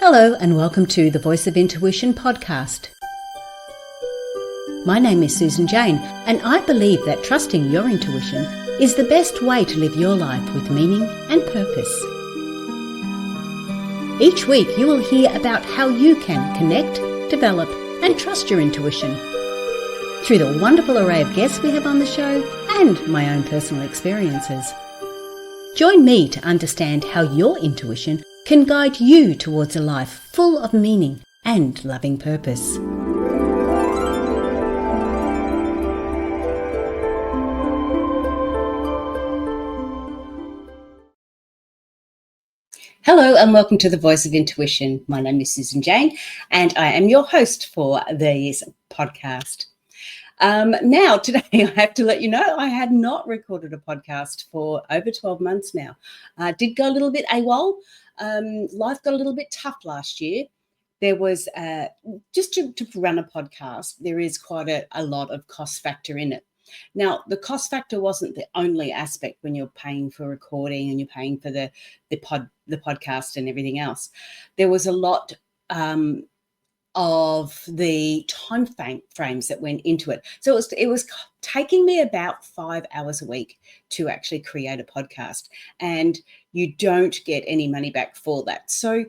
Hello and welcome to the Voice of Intuition podcast. My name is Susan Jane and I believe that trusting your intuition is the best way to live your life with meaning and purpose. Each week you will hear about how you can connect, develop and trust your intuition through the wonderful array of guests we have on the show and my own personal experiences. Join me to understand how your intuition can guide you towards a life full of meaning and loving purpose. Hello and welcome to the Voice of Intuition. My name is Susan Jane and I am your host for this podcast. Now, today I have to let you know I had not recorded a podcast for over 12 months now. I did go a little bit AWOL. Life got a little bit tough last year. There was, just to run a podcast, there is quite a lot of cost factor in it. Now, the cost factor wasn't the only aspect when you're paying for recording and you're paying for the podcast and everything else. There was a lot of the time frames that went into it. So it was taking me about 5 hours a week to actually create a podcast, and you don't get any money back for that. So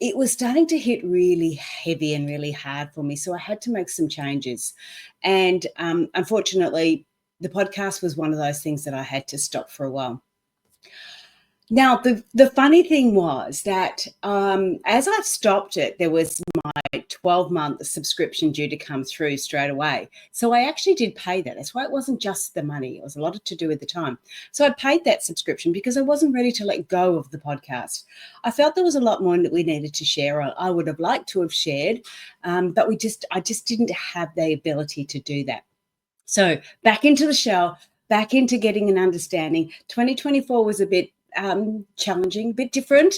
it was starting to hit really heavy and really hard for me. So I had to make some changes. And unfortunately, the podcast was one of those things that I had to stop for a while. Now, the funny thing was that as I stopped it, there was my 12-month subscription due to come through straight away. So I actually did pay that. That's why it wasn't just the money. It was a lot to do with the time. So I paid that subscription because I wasn't ready to let go of the podcast. I felt there was a lot more that we needed to share. I would have liked to have shared, but I just didn't have the ability to do that. So back into the show, back into getting an understanding. 2024 was a bit challenging, a bit different.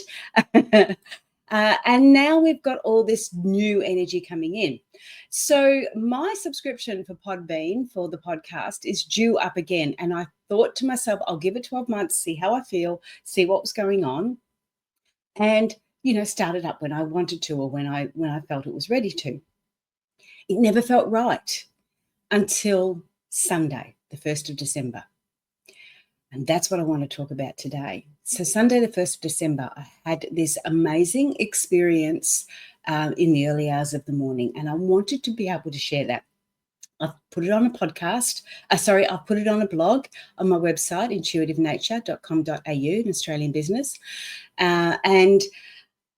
And now we've got all this new energy coming in. So my subscription for Podbean for the podcast is due up again. And I thought to myself, I'll give it 12 months, see how I feel, see what was going on. And, start it up when I wanted to or when I felt it was ready to. It never felt right until Sunday, the 1st of December. And that's what I want to talk about today. So Sunday, the 1st of December, I had this amazing experience in the early hours of the morning, and I wanted to be able to share that. I've put it on a podcast. I've put it on a blog on my website, intuitivenature.com.au, an Australian business. And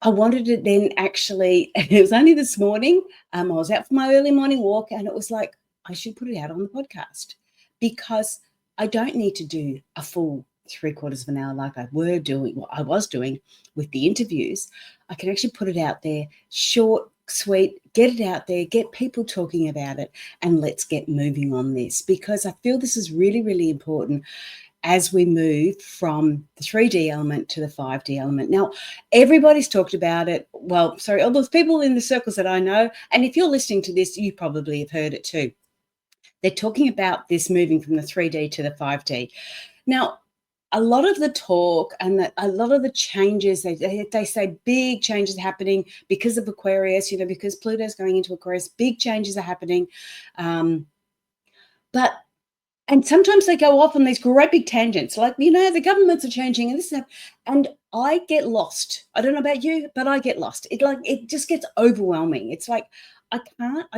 I wanted to then actually, it was only this morning, I was out for my early morning walk, and it was like, I should put it out on the podcast because I don't need to do a full 3/4 of an hour like I was doing with the interviews. I can actually put it out there, short, sweet, get it out there, get people talking about it, and let's get moving on this because I feel this is really, really important as we move from the 3D element to the 5D element. Now, everybody's talked about it. Well, all those people in the circles that I know, and if you're listening to this, you probably have heard it too. They're talking about this moving from the 3D to the 5D. Now, a lot of the talk and a lot of the changes, they say big changes are happening because of Aquarius, because Pluto's going into Aquarius, big changes are happening. And sometimes they go off on these great big tangents, like, the governments are changing and this and I get lost. I don't know about you, but I get lost. It just gets overwhelming. It's like, I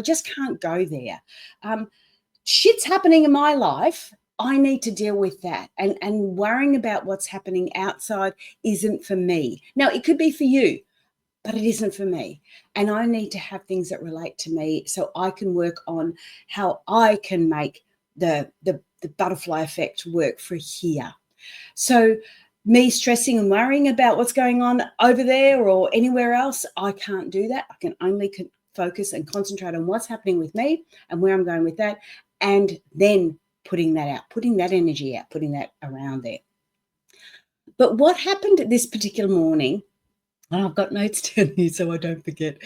just can't go there. Shit's happening in my life. I need to deal with that. And worrying about what's happening outside isn't for me. Now, it could be for you, but it isn't for me. And I need to have things that relate to me so I can work on how I can make the butterfly effect work for here. So me stressing and worrying about what's going on over there or anywhere else, I can't do that. I can only focus and concentrate on what's happening with me and where I'm going with that. And then putting that out, putting that energy out, putting that around there. But what happened this particular morning, and I've got notes down here so I don't forget.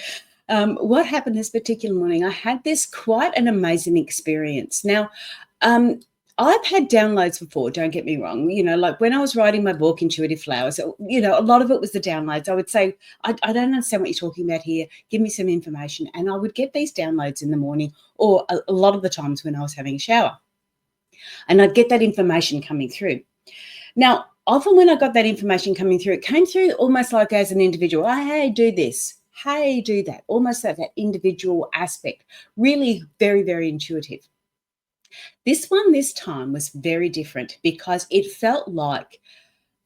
What happened this particular morning, I had this quite an amazing experience. Now, I've had downloads before, don't get me wrong. Like when I was writing my book, Intuitive Flowers, a lot of it was the downloads. I would say, I don't understand what you're talking about here. Give me some information. And I would get these downloads in the morning or a lot of the times when I was having a shower. And I'd get that information coming through. Now, often when I got that information coming through, it came through almost like as an individual. Oh, hey, do this. Hey, do that. Almost that individual aspect. Really very, very intuitive. This one this time was very different because it felt like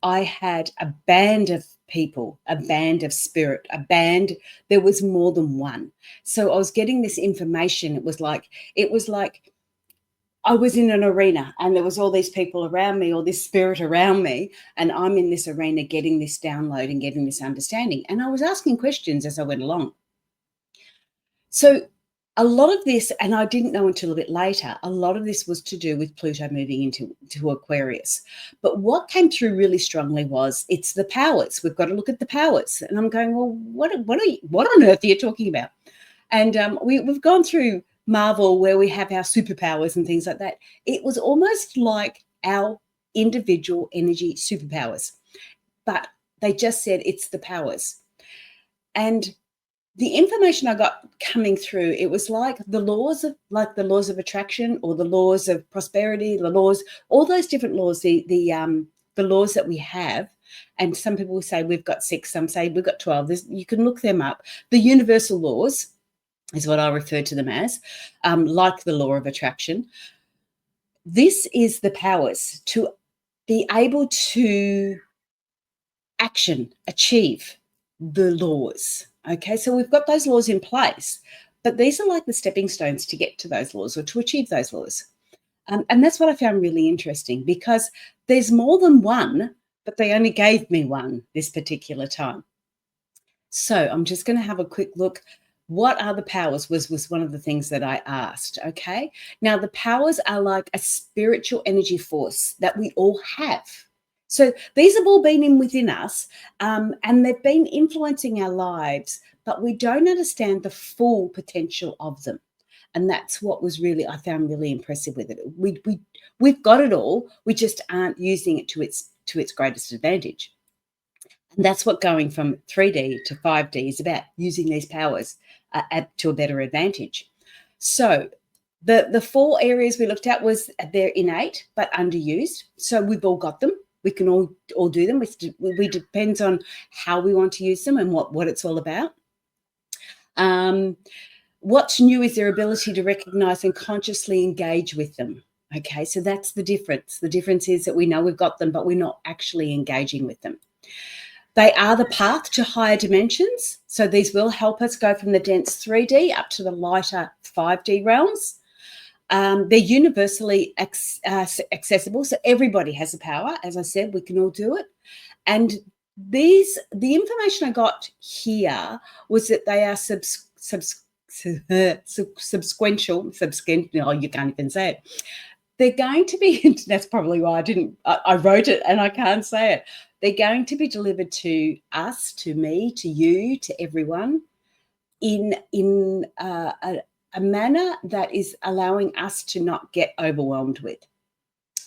I had a band of people, a band of spirit, a band. There was more than one. So I was getting this information. It was like I was in an arena and there was all these people around me, all this spirit around me, and I'm in this arena getting this download and getting this understanding. And I was asking questions as I went along. So a lot of this, and I didn't know until a bit later, a lot of this was to do with Pluto moving into Aquarius. But what came through really strongly was it's the powers. We've got to look at the powers. And I'm going, well, what on earth are you talking about? And we've gone through Marvel where we have our superpowers and things like that. It was almost like our individual energy superpowers, but they just said it's the powers. And the information I got coming through, it was like the laws of attraction or the laws of prosperity, the laws, all those different laws, the laws that we have. And some people will say we've got 6, some say we've got 12. You can look them up. The universal laws is what I refer to them as, like the law of attraction. This is the powers to be able to achieve the laws. Okay, so we've got those laws in place, but these are like the stepping stones to get to those laws or to achieve those laws. And that's what I found really interesting because there's more than one, but they only gave me one this particular time. So I'm just going to have a quick look. What are the powers was one of the things that I asked, okay? Now, the powers are like a spiritual energy force that we all have. So these have all been within us, and they've been influencing our lives, but we don't understand the full potential of them. And that's what was really, I found really impressive with it. We've got it all. We just aren't using it to its greatest advantage. And that's what going from 3D to 5D is about, using these powers to a better advantage. So the 4 areas we looked at was they're innate but underused. So we've all got them. We can all do them. We depends on how we want to use them and what it's all about. What's new is their ability to recognize and consciously engage with them. Okay, so that's the difference. The difference is that we know we've got them, but we're not actually engaging with them. They are the path to higher dimensions. So these will help us go from the dense 3D up to the lighter 5D realms. They're universally accessible. So everybody has the power. As I said, we can all do it. And the information I got here was that they are subsequential, you can't even say it. They're going to be, that's probably why I wrote it and I can't say it. They're going to be delivered to us, to me, to you, to everyone in a manner that is allowing us to not get overwhelmed with.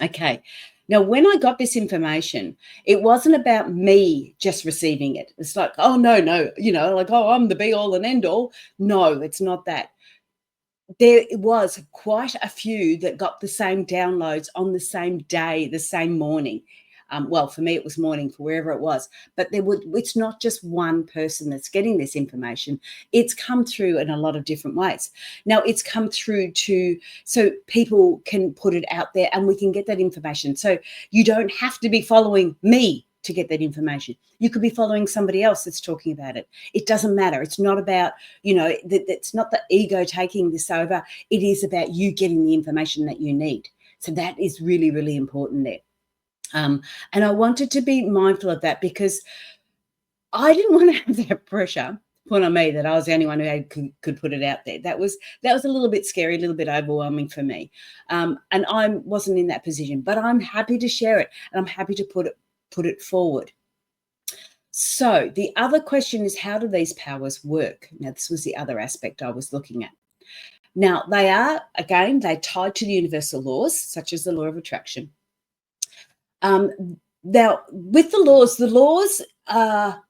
Okay. Now, when I got this information, it wasn't about me just receiving it. It's like, oh, no, like, oh, I'm the be all and end all. No, it's not that. There was quite a few that got the same downloads on the same day, the same morning. Well, for me, it was morning for wherever it was. But it's not just one person that's getting this information. It's come through in a lot of different ways. Now, it's come through so people can put it out there and we can get that information. So you don't have to be following me to get that information. You could be following somebody else that's talking about it. It doesn't matter. It's not about, it's not the ego taking this over. It is about you getting the information that you need. So that is really, really important there. And I wanted to be mindful of that because I didn't want to have that pressure put on me that I was the only one who could put it out there. That was a little bit scary, a little bit overwhelming for me. And I wasn't in that position, but I'm happy to share it and I'm happy to put it forward. So the other question is, how do these powers work? Now, this was the other aspect I was looking at. Now, they're tied to the universal laws, such as the law of attraction. Now, with the laws are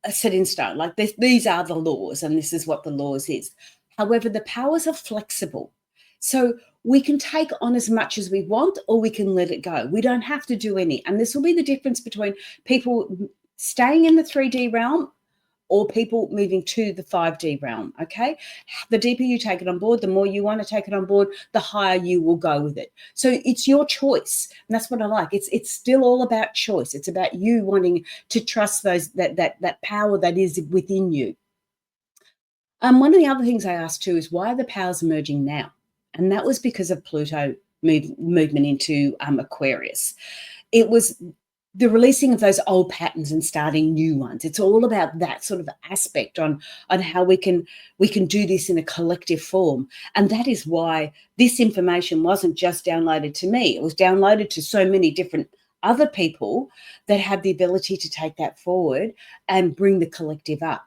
set in stone. Like these are the laws, and this is what the laws is. However, the powers are flexible. So we can take on as much as we want, or we can let it go. We don't have to do any. And this will be the difference between people staying in the 3D realm or people moving to the 5D realm, okay? The deeper you take it on board, the more you want to take it on board, the higher you will go with it. So it's your choice. And that's what I like. It's still all about choice. It's about you wanting to trust that power that is within you. One of the other things I asked too is, why are the powers emerging now? And that was because of Pluto movement into Aquarius. It was the releasing of those old patterns and starting new ones. It's all about that sort of aspect on how we can do this in a collective form. And that is why this information wasn't just downloaded to me. It was downloaded to so many different other people that have the ability to take that forward and bring the collective up.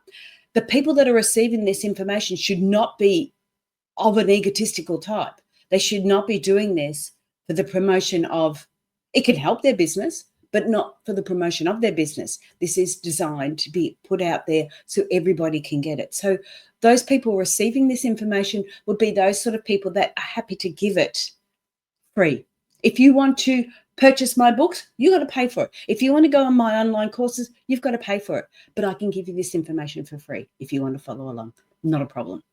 The people that are receiving this information should not be of an egotistical type. They should not be doing this for the promotion of, it can help their business, but not for the promotion of their business. This is designed to be put out there so everybody can get it. So those people receiving this information would be those sort of people that are happy to give it free. If you want to purchase my books, you got to pay for it. If you want to go on my online courses, you've got to pay for it. But I can give you this information for free if you want to follow along. Not a problem.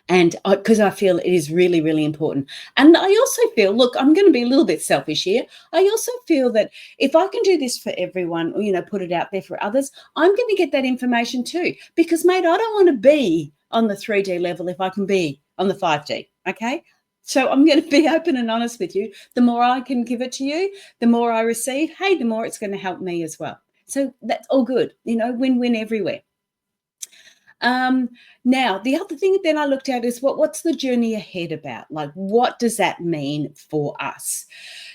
And because I feel it is really, really important. And I also feel, look, I'm going to be a little bit selfish here. I also feel that if I can do this for everyone, or, put it out there for others, I'm going to get that information too. Because, mate, I don't want to be on the 3D level if I can be on the 5D, okay? So I'm going to be open and honest with you. The more I can give it to you, the more I receive, hey, the more it's going to help me as well. So that's all good, win-win everywhere. Now, the other thing then I looked at is what's the journey ahead about? Like, what does that mean for us?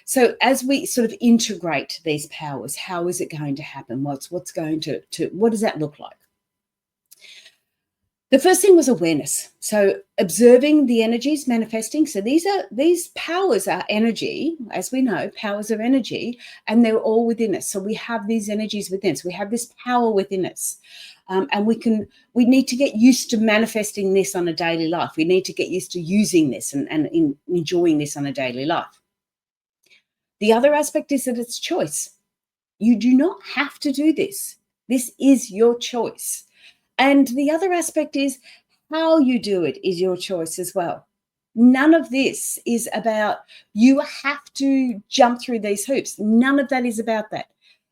So as we sort of integrate these powers, how is it going to happen? What's going to what does that look like? The first thing was awareness. So observing the energies manifesting. So these powers are energy, as we know, powers are energy, and they're all within us. So we have these energies within us. We have this power within us. And we need to get used to manifesting this on a daily life. We need to get used to using this and enjoying this on a daily life. The other aspect is that it's choice. You do not have to do this. This is your choice. And the other aspect is how you do it is your choice as well. None of this is about you have to jump through these hoops. None of that is about that.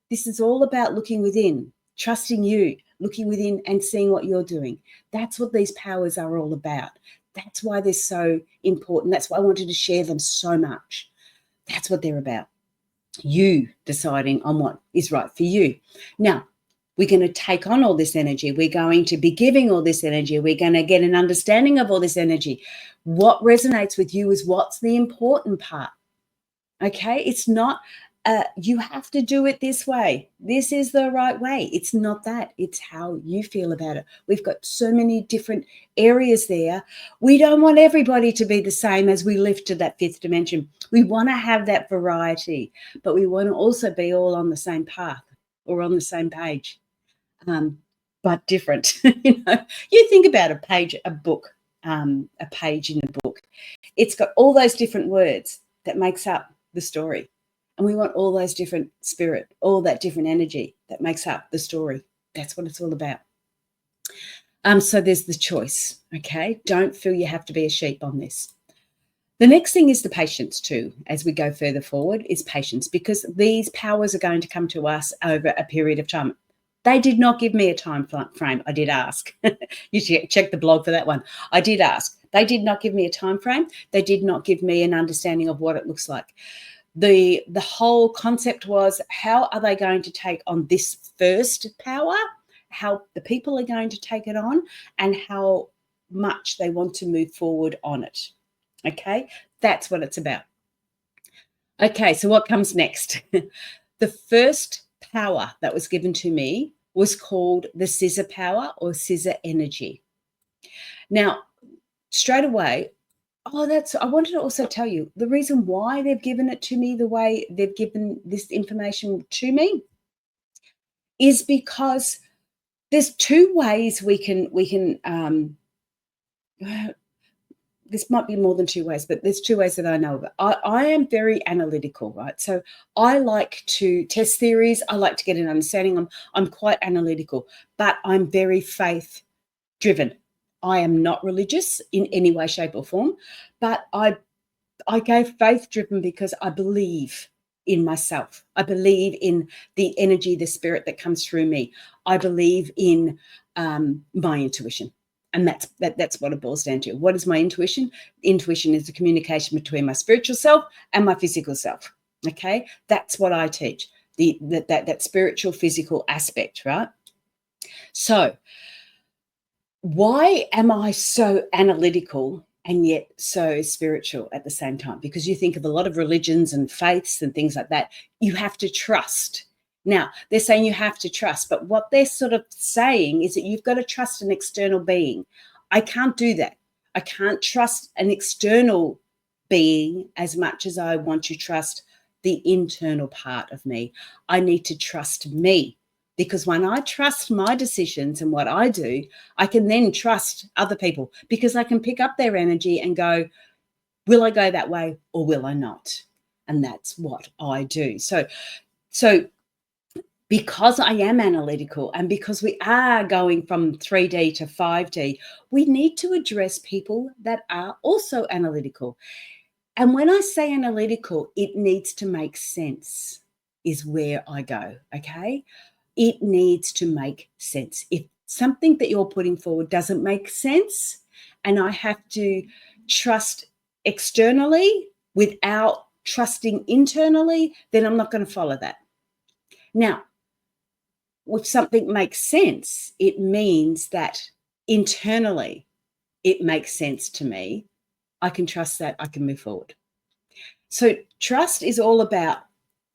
This is all about looking within, trusting you, looking within and seeing what you're doing. That's what these powers are all about. That's why they're so important. That's why I wanted to share them so much. That's what they're about. You deciding on what is right for you. Now, we're going to take on all this energy. We're going to be giving all this energy. We're going to get an understanding of all this energy. What resonates with you is what's the important part. Okay? It's not you have to do it this way. This is the right way. It's not that. It's how you feel about it. We've got so many different areas there. We don't want everybody to be the same as we lift to that fifth dimension. We want to have that variety, but we want to also be all on the same path or on the same page, but different. You think about a page in a book. It's got all those different words that makes up the story. And we want all those different spirit, all that different energy that makes up the story. That's what it's all about. So there's the choice, okay? Don't feel you have to be a sheep on this. The next thing is the patience too, as we go further forward, is patience, because these powers are going to come to us over a period of time. They did not give me a time frame. I did ask. You should check the blog for that one. I did ask. They did not give me a time frame. They did not give me an understanding of what it looks like. The whole concept was, how are they going to take on this first power, how the people are going to take it on, and how much they want to move forward on it. Okay, that's what it's about. Okay, so what comes next? The first power that was given to me was called the Scissor power or Scissor Energy. Now, straight away, I wanted to also tell you the reason why they've given it to me the way they've given this information to me is because there's two ways we can this might be more than two ways, but there's two ways that I know of it. I am very analytical, right? So I like to test theories. I like to get an understanding. I'm quite analytical, but I'm very faith driven. I am not religious in any way, shape, or form, but I go faith driven because I believe in myself. I believe in the energy, the spirit that comes through me. I believe in my intuition. And that's what it boils down to. What is my intuition? Intuition is the communication between my spiritual self and my physical self. Okay, that's what I teach. That spiritual physical aspect, right? So, why am I so analytical and yet so spiritual at the same time? Because you think of a lot of religions and faiths and things like that. You have to trust. Now, they're saying you have to trust, but what they're sort of saying is that you've got to trust an external being. I can't do that. I can't trust an external being as much as I want to trust the internal part of me. I need to trust me, because when I trust my decisions and what I do, I can then trust other people, because I can pick up their energy and go, will I go that way or will I not? And that's what I do. So because I am analytical and because we are going from 3D to 5D, we need to address people that are also analytical. And when I say analytical, it needs to make sense, is where I go, okay? It needs to make sense. If something that you're putting forward doesn't make sense and I have to trust externally without trusting internally, then I'm not going to follow that. Now, if something makes sense, it means that internally it makes sense to me. I can trust that, I can move forward. So trust is all about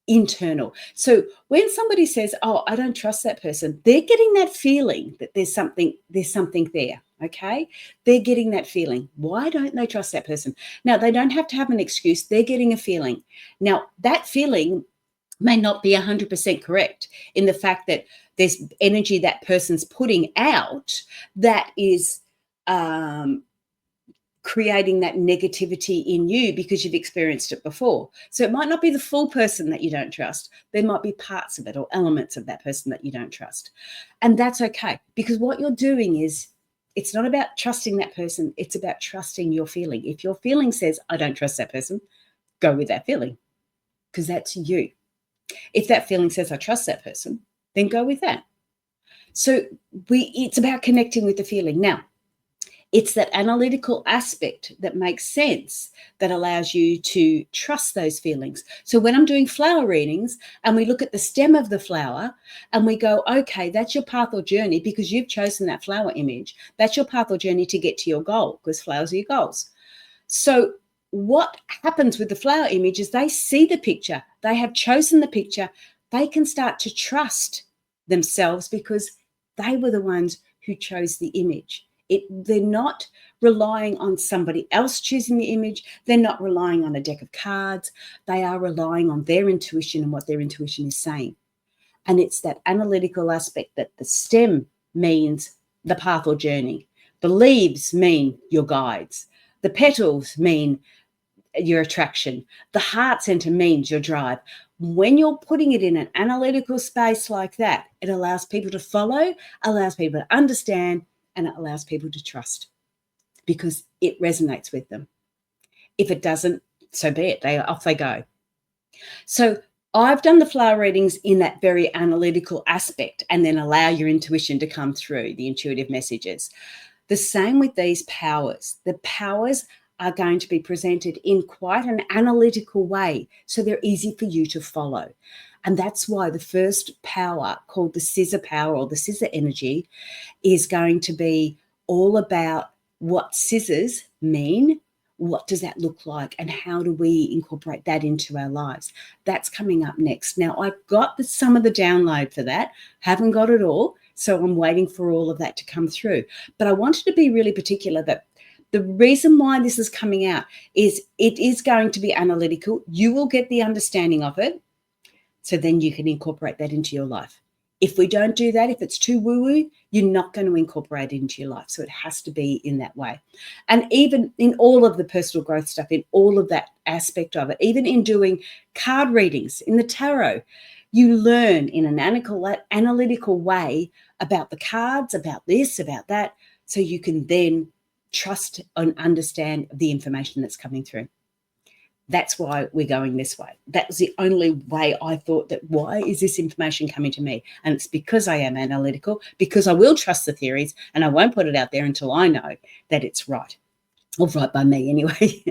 internal. So when somebody says, oh, I don't trust that person, they're getting that feeling that there's something there, okay? They're getting that feeling. Why don't they trust that person? Now, they don't have to have an excuse. They're getting a feeling. Now, that feeling may not be 100% correct in the fact that there's energy that person's putting out that is creating that negativity in you because you've experienced it before. So it might not be the full person that you don't trust. There might be parts of it or elements of that person that you don't trust. And that's okay, because what you're doing is, it's not about trusting that person. It's about trusting your feeling. If your feeling says, I don't trust that person, go with that feeling, because that's you. If that feeling says, I trust that person, then go with that. So it's about connecting with the feeling. Now, it's that analytical aspect that makes sense that allows you to trust those feelings. So when I'm doing flower readings and we look at the stem of the flower and we go, okay, that's your path or journey because you've chosen that flower image. That's your path or journey to get to your goal, because flowers are your goals. So what happens with the flower image is they see the picture, they have chosen the picture, they can start to trust themselves because they were the ones who chose the image. They're not relying on somebody else choosing the image. They're not relying on a deck of cards. They are relying on their intuition and what their intuition is saying. And it's that analytical aspect that the stem means the path or journey. The leaves mean your guides. The petals mean your attraction. The heart center means your drive. When you're putting it in an analytical space like that, it allows people to follow, allows people to understand, and it allows people to trust because it resonates with them. If it doesn't, so be it. Off they go. So I've done the flower readings in that very analytical aspect and then allow your intuition to come through, the intuitive messages. The same with these powers. The powers are going to be presented in quite an analytical way, so they're easy for you to follow. And that's why the first power, called the Scissor power or the Scissor Energy, is going to be all about what scissors mean, what does that look like, and how do we incorporate that into our lives. That's coming up next. Now, I've got some of the download for that, haven't got it all, so I'm waiting for all of that to come through. But I wanted to be really particular that The reason why this is coming out is it is going to be analytical. You will get the understanding of it. So then you can incorporate that into your life. If we don't do that, if it's too woo-woo, you're not going to incorporate it into your life. So it has to be in that way. And even in all of the personal growth stuff, in all of that aspect of it, even in doing card readings, in the tarot, you learn in an analytical way about the cards, about this, about that, so you can then trust and understand the information that's coming through. That's why we're going this way. That was the only way I thought that, why is this information coming to me? And it's because I am analytical, because I will trust the theories and I won't put it out there until I know that it's right, or right by me anyway.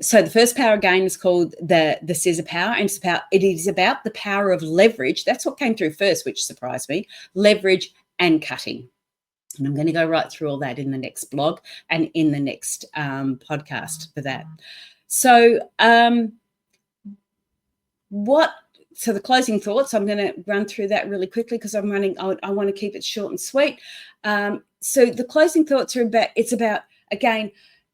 So the first power again is called the Scissor power, and it is about the power of leverage. That's what came through first, which surprised me. Leverage and cutting. And I'm going to go right through all that in the next blog and in the next podcast for that. So the closing thoughts, I'm going to run through that really quickly because I want to keep it short and sweet. So the closing thoughts are about, again,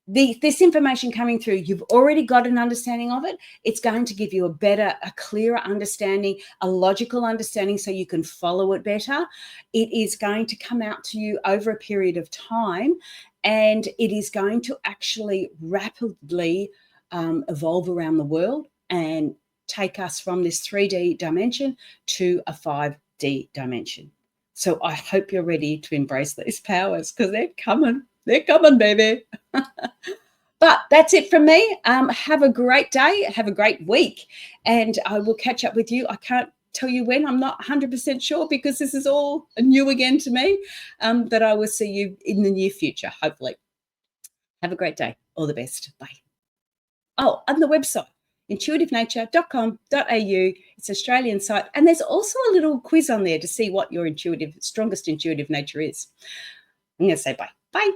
this information coming through, you've already got an understanding of it. It's going to give you a clearer understanding, a logical understanding, so you can follow it better. It is going to come out to you over a period of time, and it is going to actually rapidly evolve around the world and take us from this 3D dimension to a 5D dimension. So I hope you're ready to embrace these powers, because they're coming. They're coming, baby. But that's it from me. Have a great day. Have a great week. And I will catch up with you. I can't tell you when. I'm not 100% sure because this is all new again to me. But I will see you in the near future, hopefully. Have a great day. All the best. Bye. Oh, and the website, intuitivenature.com.au. It's an Australian site. And there's also a little quiz on there to see what your strongest intuitive nature is. I'm going to say bye. Bye.